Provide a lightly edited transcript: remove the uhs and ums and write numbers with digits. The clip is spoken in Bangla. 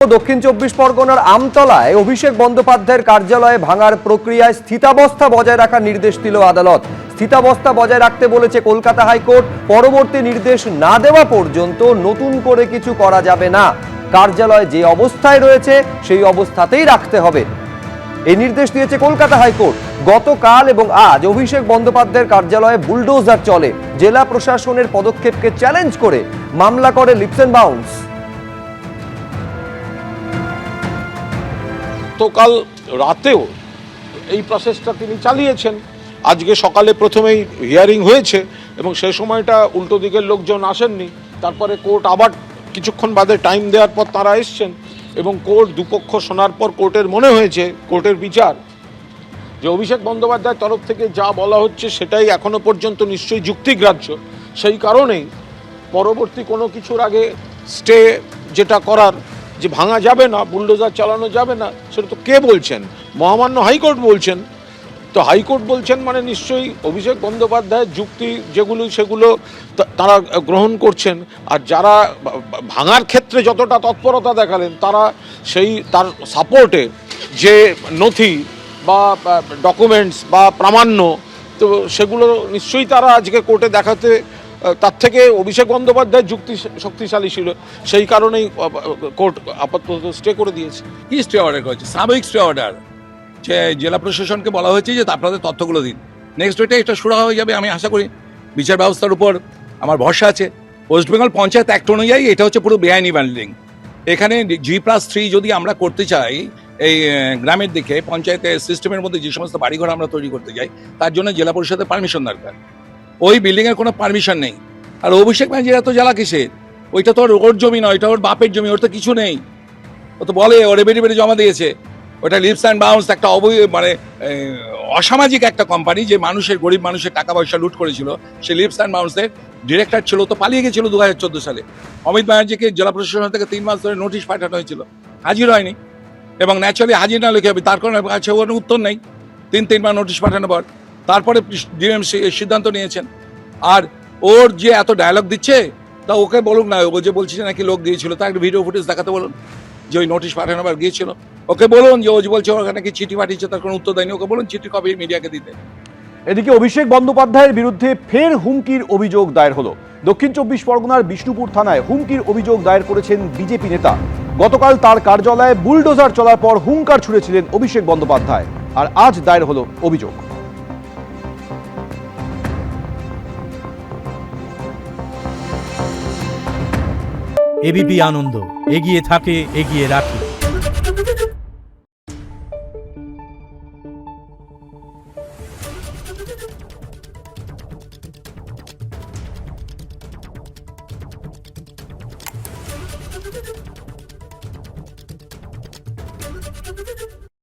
দক্ষিণ চব্বিশ পরগনার আমতলায় অভিষেক বন্দ্যোপাধ্যায়ের কার্যালয়ে ভাঙার প্রক্রিয়ায় স্থিতাবস্থা বজায় রাখার নির্দেশ দিল আদালত। স্থিতাবস্থা বজায় রাখতে বলেছে কলকাতা হাইকোর্ট। পরবর্তী নির্দেশ না দেওয়া পর্যন্ত নতুন করে কিছু করা যাবে না। কার্যালয় যে অবস্থায় রয়েছে সেই অবস্থাতেই রাখতে হবে, এই নির্দেশ দিয়েছে কলকাতা হাইকোর্ট। গতকাল এবং আজ অভিষেক বন্দ্যোপাধ্যায়ের কার্যালয়ে বুলডোজার চলে। জেলা প্রশাসনের পদক্ষেপকে চ্যালেঞ্জ করে মামলা করে লিপস এন্ড বাউন্স। গতকাল রাতেও এই প্রসেসটা তিনি চালিয়েছেন। আজকে সকালে প্রথমেই হিয়ারিং হয়েছে এবং সেই সময়টা উল্টো দিকের লোকজন আসেননি। তারপরে কোর্ট আবার কিছুক্ষণ বাদে টাইম দেওয়ার পর তারা এসছেন এবং কোর্ট দুপক্ষ শোনার পর কোর্টের মনে হয়েছে, কোর্টের বিচার, যে অভিষেক বন্দ্যোপাধ্যায়ের তরফ থেকে যা বলা হচ্ছে সেটাই এখনো পর্যন্ত নিশ্চয়ই যুক্তিগ্রাহ্য। সেই কারণেই পরবর্তী কোনো কিছুর আগে স্টে যেটা করার, যে ভাঙা যাবে না, বুলডোজার চালানো যাবে না, সেটা তো কে বলছেন? মহামান্য হাইকোর্ট বলছেন। তো হাইকোর্ট বলছেন মানে নিশ্চয়ই অভিষেক বন্দ্যোপাধ্যায়ের যুক্তি যেগুলো সেগুলো তারা গ্রহণ করছেন। আর যারা ভাঙার ক্ষেত্রে যতটা তৎপরতা দেখালেন, তারা তার সাপোর্টে যে নথি বা ডকুমেন্টস বা প্রামাণ্য, তো সেগুলো নিশ্চয়ই তারা আজকে কোর্টে দেখাতে, তার থেকে অভিষেক বন্দ্যোপাধ্যায়ের যুক্তি শক্তিশালী ছিল। সেই কারণেই কোর্ট আপাতত স্টে করে দিয়েছে। কি স্টে অর্ডার করেছে? সাময়িক স্টে অর্ডার, যে জেলা প্রশাসনকে বলা হয়েছে যে আপনাদের তথ্যগুলো দিন। নেক্সট ডেটে এটা শুরু হয়ে যাবে আমি আশা করি। বিচার ব্যবস্থার উপর আমার ভরসা আছে। ওয়েস্ট বেঙ্গল পঞ্চায়েত অ্যাক্ট অনুযায়ী এটা হচ্ছে পুরো বেআইনি বিল্ডিং। এখানে G+3 যদি আমরা করতে চাই এই গ্রামের দিকে পঞ্চায়েতের সিস্টেমের মধ্যে যে সমস্ত বাড়িঘর আমরা তৈরি করতে চাই, তার জন্য জেলা পরিষদের পারমিশন দরকার। ওই বিল্ডিংয়ের কোনো পারমিশন নেই। আর অভিষেক ব্যানার্জির এত জ্বালা কিসের? ওইটা তো ওর জমি নয়, ওইটা ওর বাপের জমি, ওর তো কিছু নেই। ও তো বলে ওরে বেড়ে বেড়ে জমা দিয়েছে। ওটা লিপস অ্যান্ড বাউন্স একটা অসামাজিক একটা কোম্পানি, যে গরিব মানুষের টাকা পয়সা লুট করেছিল। সে লিপস অ্যান্ড বাউন্সের ডিরেক্টর ছিল, তো পালিয়ে গেছিল 2014 সালে। অমিত ব্যানার্জিকে জেলা প্রশাসন থেকে 3 মাস ধরে নোটিশ পাঠানো হয়েছিল, হাজির হয়নি। এবং ন্যাচারালি হাজির না লিখে হবে, তার কারণে কাছে ওর উত্তর নেই। 3 বার নোটিশ পাঠানোর পর তারপরে ডিএম সিদ্ধান্ত নিয়েছেন। আর ওর যে এত ডায়লগ দিচ্ছে, তা ওকে বলুক না, ও যে বলছে নাকি লোক গিয়েছিল, তা একটা ভিডিও ফুটেজ দেখাতে বলুন যে ওই নোটিশ পাঠানোর পর গিয়েছিল। ওকে বলুন যে ও বলছে ওখানে কি চিঠি পাঠিয়েছে, তার কোনো উত্তর দেয়নি। ওকে বলুন চিঠি কপি মিডিয়াকে দিতে। এদিকে অভিষেক বন্দ্যোপাধ্যায়ের বিরুদ্ধে ফের হুমকির অভিযোগ দায়ের হলো। দক্ষিণ চব্বিশ পরগনার বিষ্ণুপুর থানায় হুমকির অভিযোগ দায়ের করেছেন বিজেপি নেতা। গতকাল তার কার্যালয়ে বুলডোজার চলার পর হুঙ্কার ছুড়েছিলেন অভিষেক বন্দ্যোপাধ্যায়। আর আজ দায়ের হলো অভিযোগ। এবিপি আনন্দ, এগিয়ে থাকে, এগিয়ে রাখে।